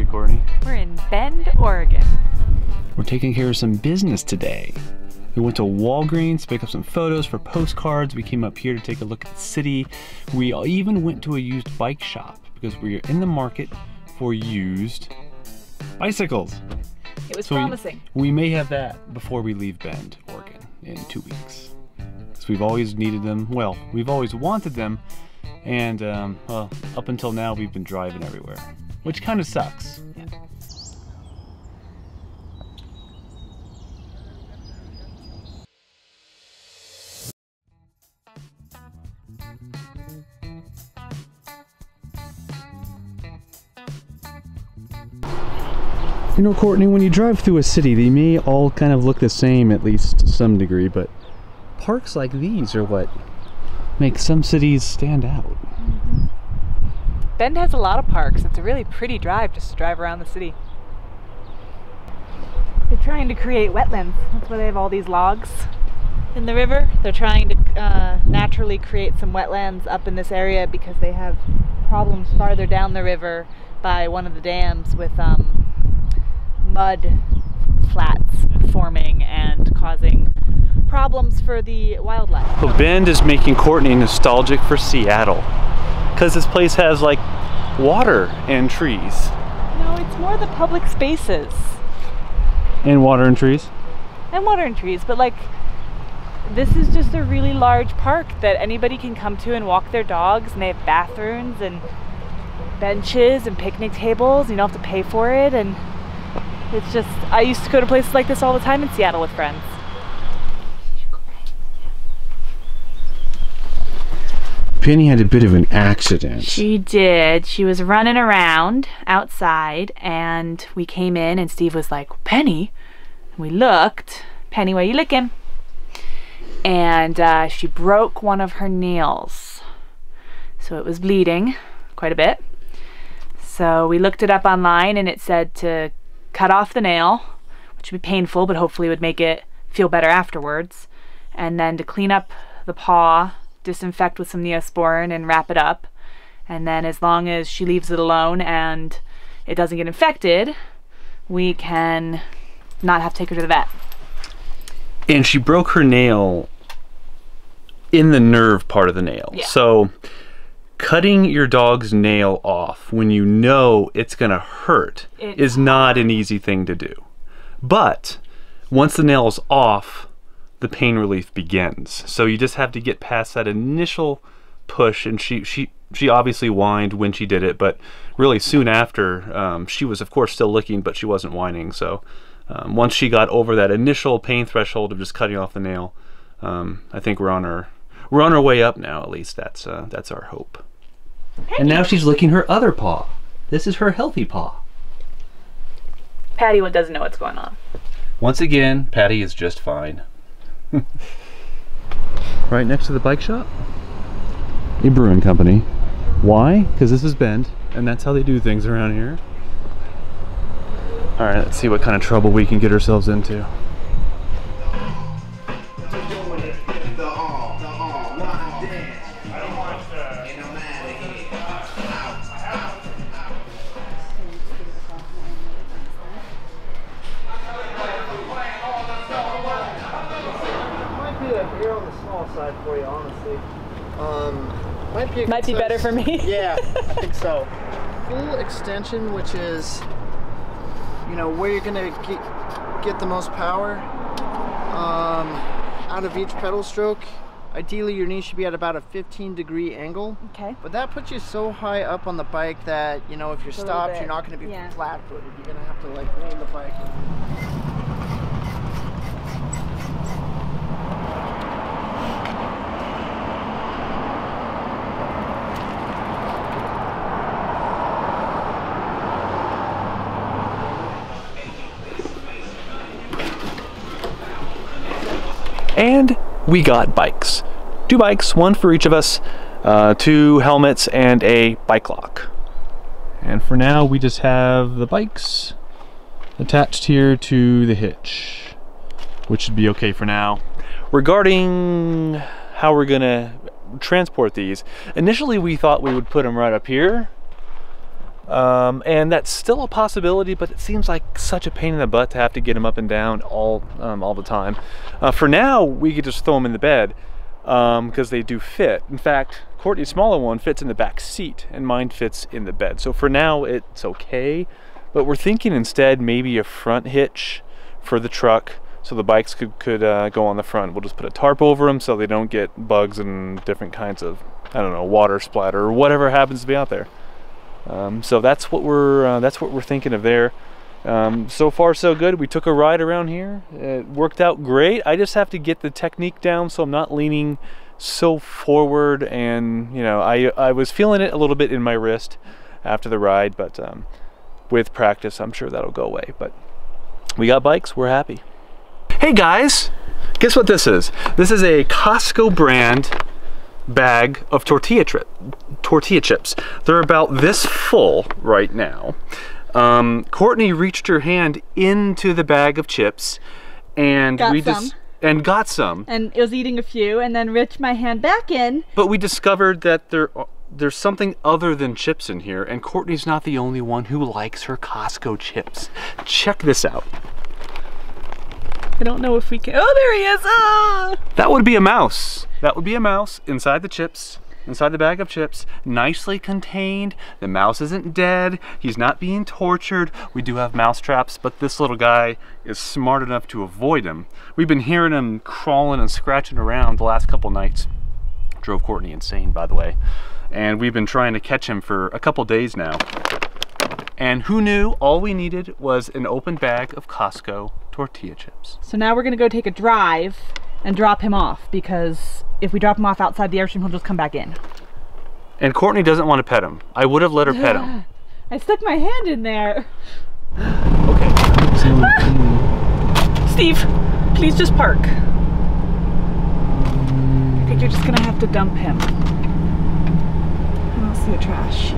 we, Courtney? We're in Bend, Oregon. We're taking care of some business today. We went to Walgreens to pick up some photos for postcards. We came up here to take a look at the city. We even went to a used bike shop because we are in the market for used bicycles. It was promising. We may have that before we leave Bend, Oregon in 2 weeks. Because we've always needed them. Well, we've always wanted them. And well, up until now, we've been driving everywhere, which kind of sucks. Yeah. You know, Courtney, when you drive through a city, they may all kind of look the same, at least to some degree, but parks like these are what make some cities stand out. Mm-hmm. Bend has a lot of parks. It's a really pretty drive just to drive around the city. They're trying to create wetlands. That's why they have all these logs in the river. They're trying to naturally create some wetlands up in this area because they have problems farther down the river by one of the dams with mud flats forming and causing problems for the wildlife. So Bend is making Courtney nostalgic for Seattle because this place has like water and trees. No, it's more the public spaces. And water and trees? And water and trees, but like this is just a really large park that anybody can come to and walk their dogs, and they have bathrooms and benches and picnic tables. You don't have to pay for it, and it's just, I used to go to places like this all the time in Seattle with friends. Penny had a bit of an accident. She did. She was running around outside and we came in and Steve was like, Penny? And we looked. Penny, where you looking? And she broke one of her nails. So it was bleeding quite a bit. So we looked it up online and it said to cut off the nail, which would be painful, but hopefully would make it feel better afterwards. And then to clean up the paw, disinfect with some Neosporin and wrap it up. And then as long as she leaves it alone and it doesn't get infected, we can not have to take her to the vet. And she broke her nail in the nerve part of the nail. Yeah. So cutting your dog's nail off when you know it's gonna hurt is not an easy thing to do. But once the nail is off, the pain relief begins. So you just have to get past that initial push, and she obviously whined when she did it, but really soon after, she was of course still licking, but she wasn't whining. So once she got over that initial pain threshold of just cutting off the nail, I think we're on our way up now. At least that's our hope. Hey. And now she's licking her other paw. This is her healthy paw. Patty doesn't know what's going on. Once again, Patty is just fine. Right next to the bike shop, a brewing company. Why? Because this is Bend, and that's how they do things around here. All right, let's see what kind of trouble we can get ourselves into. For you, honestly. Might be better for me. Yeah, I think so. Full extension, which is, you know, where you're gonna get the most power out of each pedal stroke. Ideally, your knee should be at about a 15-degree angle. Okay. But that puts you so high up on the bike that, you know, if you're stopped, you're not gonna be flat-footed. You're gonna have to like lean the bike. And we got bikes. 2 bikes, 1 for each of us, 2 helmets, and a bike lock. And for now, we just have the bikes attached here to the hitch, which should be okay for now. Regarding how we're gonna transport these, initially we thought we would put them right up here, And that's still a possibility, but it seems like such a pain in the butt to have to get him up and down all the time. For now, we could just throw him in the bed because they do fit. In fact, Courtney's smaller one fits in the back seat and mine fits in the bed. So for now, it's okay. But we're thinking instead maybe a front hitch for the truck so the bikes could go on the front. We'll just put a tarp over them so they don't get bugs and different kinds of, I don't know, water splatter or whatever happens to be out there. So that's what we're thinking of there. So far so good. We took a ride around here. It worked out great. I just have to get the technique down so I'm not leaning so forward, and you know, I was feeling it a little bit in my wrist after the ride, but with practice I'm sure that'll go away. But we got bikes, we're happy. Hey guys, guess what this is? This is a Costco brand bag of tortilla chips. They're about this full right now. Courtney reached her hand into the bag of chips and got some. And it was eating a few and then reached my hand back in. But we discovered that there's something other than chips in here, and Courtney's not the only one who likes her Costco chips. Check this out. I don't know if we can. Oh, there he is! Ah! That would be a mouse. That would be a mouse inside the chips, inside the bag of chips, nicely contained. The mouse isn't dead. He's not being tortured. We do have mouse traps, but this little guy is smart enough to avoid him. We've been hearing him crawling and scratching around the last couple nights. Drove Courtney insane, by the way. And we've been trying to catch him for a couple days now. And who knew all we needed was an open bag of Costco tortilla chips. So now we're gonna go take a drive and drop him off, because if we drop him off outside the airstream, he'll just come back in. And Courtney doesn't want to pet him. I would have let her pet him. I stuck my hand in there. Okay. Steve, please just park. I think you're just gonna have to dump him. I don't see the trash.